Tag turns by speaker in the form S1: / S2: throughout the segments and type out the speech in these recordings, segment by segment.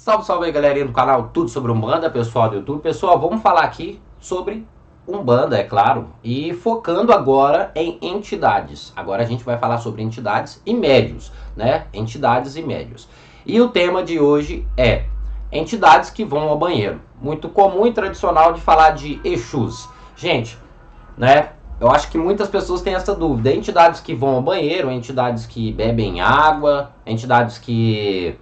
S1: Salve, salve aí, galerinha do canal Tudo Sobre Umbanda, pessoal do YouTube. Pessoal, vamos falar aqui sobre Umbanda, é claro, e focando agora em entidades. Agora a gente vai falar sobre entidades e médios, né? Entidades e médios. E o tema de hoje é entidades que vão ao banheiro. Muito comum e tradicional de falar de Exus. Gente, né? Eu acho que muitas pessoas têm essa dúvida. Entidades que vão ao banheiro, entidades que bebem água, entidades que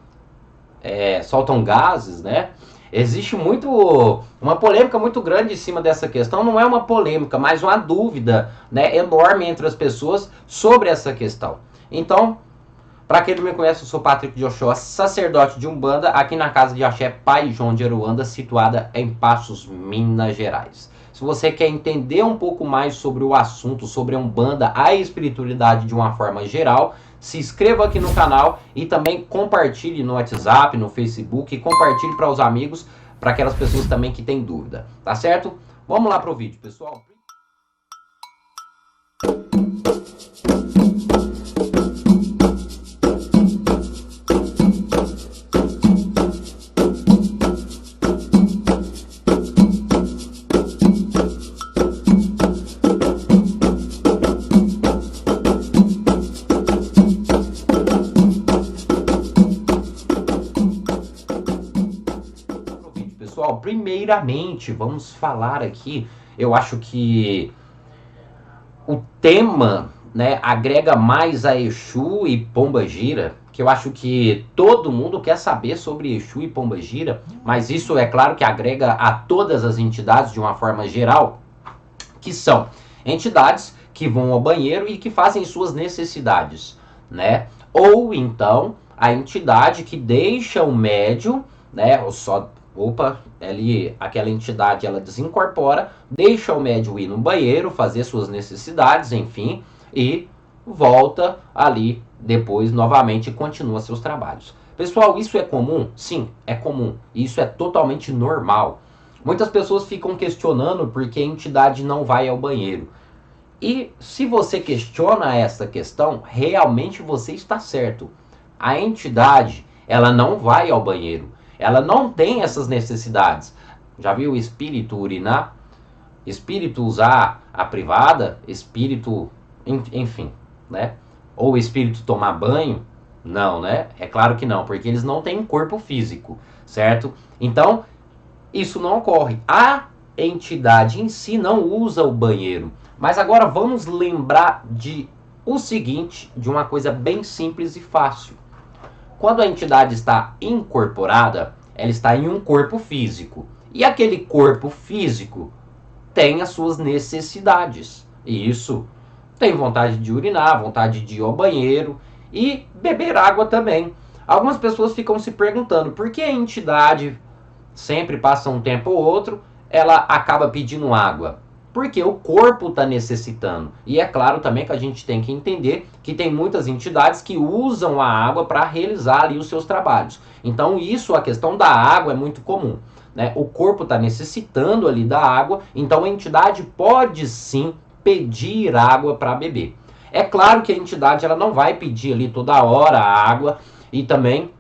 S1: soltam gases, né? Existe uma polêmica muito grande em cima dessa questão. Não é uma polêmica, mas uma dúvida, né, enorme entre as pessoas sobre essa questão. Então, para quem não me conhece, eu sou Patrick de Oxóssi, sacerdote de Umbanda, aqui na casa de Axé Pai João de Aruanda, situada em Passos, Minas Gerais. Se você quer entender um pouco mais sobre o assunto, sobre a Umbanda, a espiritualidade de uma forma geral, se inscreva aqui no canal e também compartilhe no WhatsApp, no Facebook, e compartilhe para os amigos, para aquelas pessoas também que têm dúvida, tá certo? Vamos lá pro vídeo, pessoal. Pessoal, primeiramente, vamos falar aqui, eu acho que o tema, né, agrega mais a Exu e Pombagira, que eu acho que todo mundo quer saber sobre Exu e Pombagira, mas isso é claro que agrega a todas as entidades de uma forma geral, que são entidades que vão ao banheiro e que fazem suas necessidades, né? Ou então a entidade que deixa o médium, né, aquela entidade ela desincorpora, deixa o médium ir no banheiro, fazer suas necessidades, enfim, e volta ali depois novamente e continua seus trabalhos. Pessoal, isso é comum? Sim, é comum. Isso é totalmente normal. Muitas pessoas ficam questionando porque a entidade não vai ao banheiro. E se você questiona essa questão, realmente você está certo. A entidade, ela não vai ao banheiro. Ela não tem essas necessidades. Já viu o espírito urinar? Espírito usar a privada? Espírito, enfim, né? Ou o espírito tomar banho? Não, né? É claro que não, porque eles não têm corpo físico, certo? Então, isso não ocorre. A entidade em si não usa o banheiro. Mas agora vamos lembrar de o seguinte, de uma coisa bem simples e fácil. Quando a entidade está incorporada, ela está em um corpo físico. E aquele corpo físico tem as suas necessidades. E isso tem vontade de urinar, vontade de ir ao banheiro e beber água também. Algumas pessoas ficam se perguntando por que a entidade sempre passa um tempo ou outro, ela acaba pedindo água. Porque o corpo está necessitando. E é claro também que a gente tem que entender que tem muitas entidades que usam a água para realizar ali os seus trabalhos. Então isso, a questão da água é muito comum, né? O corpo está necessitando ali da água, então a entidade pode sim pedir água para beber. É claro que a entidade ela não vai pedir ali toda hora a água e também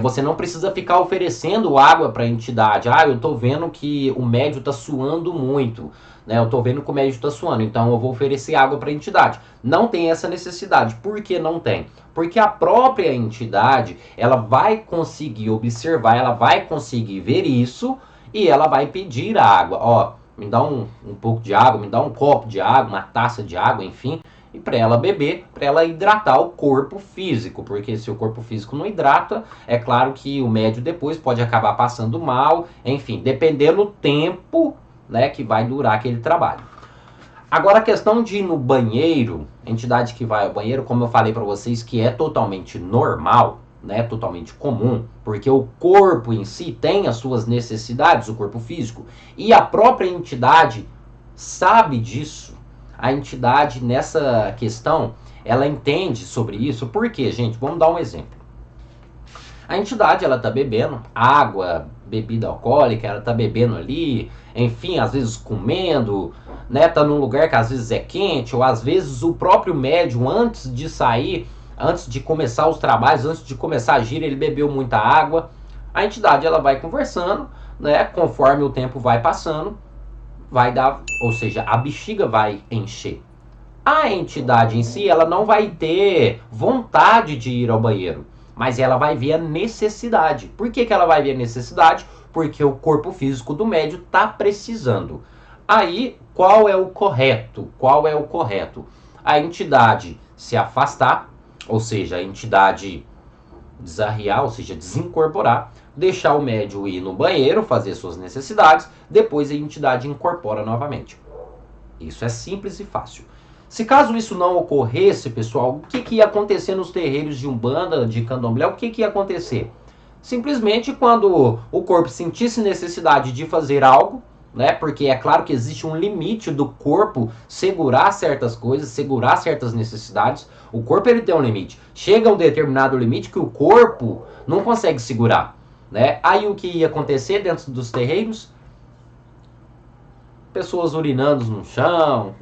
S1: você não precisa ficar oferecendo água para a entidade. Ah, eu estou vendo que o médium está suando muito, né? Eu estou vendo que o médium está suando, então eu vou oferecer água para a entidade. Não tem essa necessidade. Por que não tem? Porque a própria entidade, ela vai conseguir observar, ela vai conseguir ver isso e ela vai pedir a água. Ó, me dá um pouco de água, me dá um copo de água, uma taça de água, enfim. E para ela beber, para ela hidratar o corpo físico, porque se o corpo físico não hidrata, é claro que o médium depois pode acabar passando mal, enfim, dependendo do tempo, né, que vai durar aquele trabalho. Agora a questão de ir no banheiro, entidade que vai ao banheiro, como eu falei para vocês, que é totalmente normal, né, totalmente comum, porque o corpo em si tem as suas necessidades, o corpo físico, e a própria entidade sabe disso. A entidade nessa questão, ela entende sobre isso. Por quê, gente? Vamos dar um exemplo. A entidade, ela tá bebendo água, bebida alcoólica, ela tá bebendo ali, enfim, às vezes comendo, né? Tá num lugar que às vezes é quente, ou às vezes o próprio médium, antes de sair, antes de começar os trabalhos, antes de começar a gira, ele bebeu muita água. A entidade ela vai conversando, né? Conforme o tempo vai passando, vai dar, ou seja, a bexiga vai encher. A entidade em si, ela não vai ter vontade de ir ao banheiro, mas ela vai ver a necessidade. Por que, que ela vai ver a necessidade? Porque o corpo físico do médium está precisando. Aí, qual é o correto? Qual é o correto? A entidade se afastar, ou seja, a entidade desarriar, ou seja, desincorporar, deixar o médium ir no banheiro, fazer suas necessidades, depois a entidade incorpora novamente. Isso é simples e fácil. Se caso isso não ocorresse, pessoal, o que ia acontecer nos terreiros de Umbanda, de Candomblé? O que ia acontecer? Simplesmente quando o corpo sentisse necessidade de fazer algo, né? Porque é claro que existe um limite do corpo segurar certas coisas, segurar certas necessidades. O corpo ele tem um limite. Chega a um determinado limite que o corpo não consegue segurar, né? Aí o que ia acontecer dentro dos terreiros? Pessoas urinando no chão,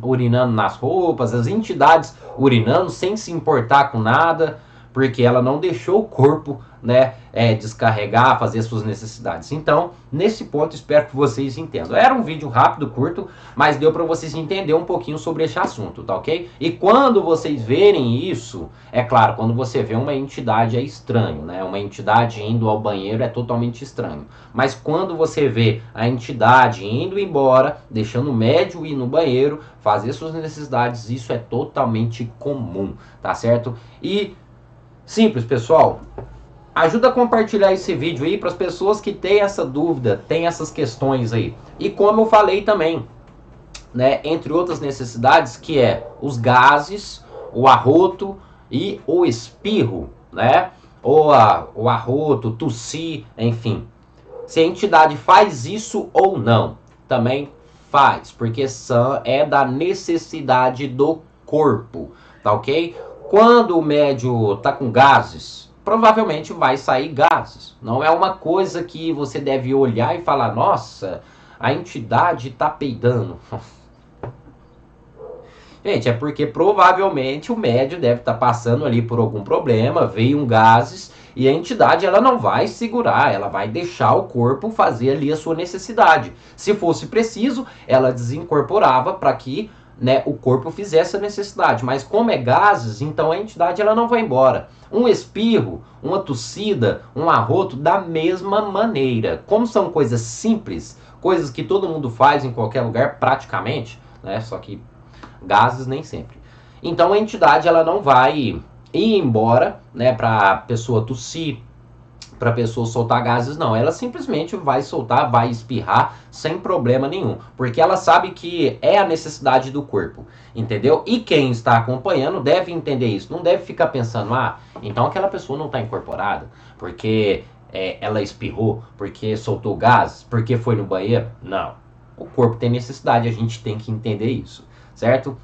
S1: urinando nas roupas, as entidades urinando sem se importar com nada, porque ela não deixou o corpo, né, descarregar, fazer suas necessidades. Então, nesse ponto, espero que vocês entendam. Era um vídeo rápido, curto, mas deu para vocês entenderem um pouquinho sobre esse assunto, tá ok? E quando vocês verem isso, é claro, quando você vê uma entidade é estranho, né? Uma entidade indo ao banheiro é totalmente estranho. Mas quando você vê a entidade indo embora, deixando o médium ir no banheiro, fazer suas necessidades, isso é totalmente comum, tá certo? E simples, pessoal. Ajuda a compartilhar esse vídeo aí para as pessoas que têm essa dúvida, têm essas questões aí. E como eu falei também, né, entre outras necessidades, que é os gases, o arroto e o espirro, né? Ou o arroto, tossir, enfim. Se a entidade faz isso ou não, também faz, porque é da necessidade do corpo, tá ok? Quando o médium tá com gases, provavelmente vai sair gases. Não é uma coisa que você deve olhar e falar, nossa, a entidade tá peidando. Gente, é porque provavelmente o médium deve estar passando ali por algum problema, veio um gases e a entidade ela não vai segurar, ela vai deixar o corpo fazer ali a sua necessidade. Se fosse preciso, ela desincorporava para que, né, o corpo fizesse a necessidade. Mas como é gases, então a entidade ela não vai embora. Um espirro, uma tossida, um arroto, da mesma maneira. Como são coisas simples, coisas que todo mundo faz em qualquer lugar praticamente, né? Só que gases nem sempre. Então a entidade ela não vai ir embora, né, para a pessoa tossir, para a pessoa soltar gases, não. Ela simplesmente vai soltar, vai espirrar sem problema nenhum, porque ela sabe que é a necessidade do corpo, entendeu? E quem está acompanhando deve entender isso, não deve ficar pensando, ah, então aquela pessoa não está incorporada, porque ela espirrou, porque soltou gases, porque foi no banheiro. Não. O corpo tem necessidade, a gente tem que entender isso, certo?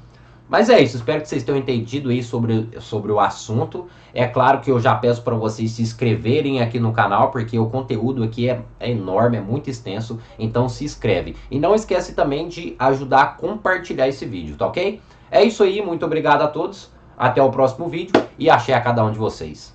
S1: Mas é isso, espero que vocês tenham entendido aí sobre o assunto. É claro que eu já peço para vocês se inscreverem aqui no canal, porque o conteúdo aqui é enorme, é muito extenso, então se inscreve. E não esquece também de ajudar a compartilhar esse vídeo, tá ok? É isso aí, muito obrigado a todos, até o próximo vídeo e axé a cada um de vocês.